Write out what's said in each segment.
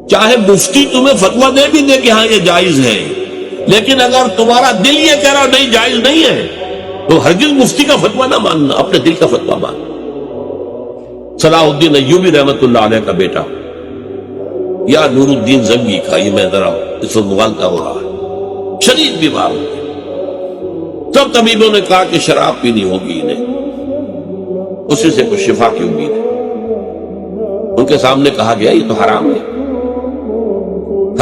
چاہے مفتی تمہیں فتویٰ دے بھی دے کہ ہاں یہ جائز ہے، لیکن اگر تمہارا دل یہ کہہ رہا نہیں جائز نہیں ہے تو ہرگز مفتی کا فتویٰ نہ ماننا، اپنے دل کا فتویٰ ماننا۔ صلاح الدین ایوبی رحمت اللہ علیہ کا بیٹا یا نور الدین زنگی کا، یہ میں ذرا اس وقت مغالطہ ہو رہا ہے، شدید بیمار ہو گئے۔ سب طبیبوں نے کہا کہ شراب پینی ہوگی انہیں، اسی سے کچھ شفا کی امید ہے۔ ان کے سامنے کہا گیا یہ تو حرام ہے۔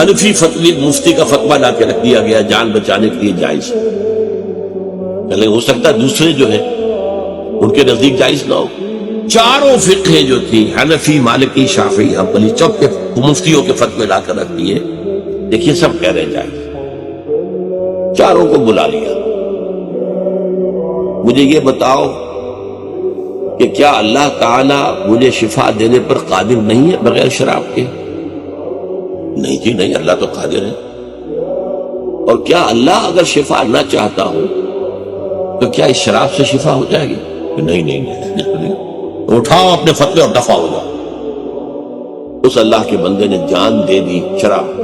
حنفی فتوی مفتی کا فتویٰ لا کے رکھ دیا گیا، جان بچانے کے لیے جائز ہے، لیکن ہو سکتا ہے دوسرے جو ہیں ان کے نزدیک جائز نہ ہو۔ چاروں فقہ جو تھی، حنفی، مالکی، شافعی، حنبلی، سب کے مفتیوں کے فتوے لا کر رکھ دیے، دیکھیے سب کہہ رہے جائز۔ چاروں کو بلا لیا، مجھے یہ بتاؤ کہ کیا اللہ تعالی مجھے شفا دینے پر قادر نہیں ہے بغیر شراب کے؟ نہیں جی نہیں، اللہ تو قادر ہے۔ اور کیا اللہ اگر شفا نہ چاہتا ہو تو کیا اس شراب سے شفا ہو جائے گی؟ نہیں نہیں نہیں، اٹھاؤ اپنے فتوے اور دفع ہو جاؤ۔ اس اللہ کے بندے نے جان دے دی شراب۔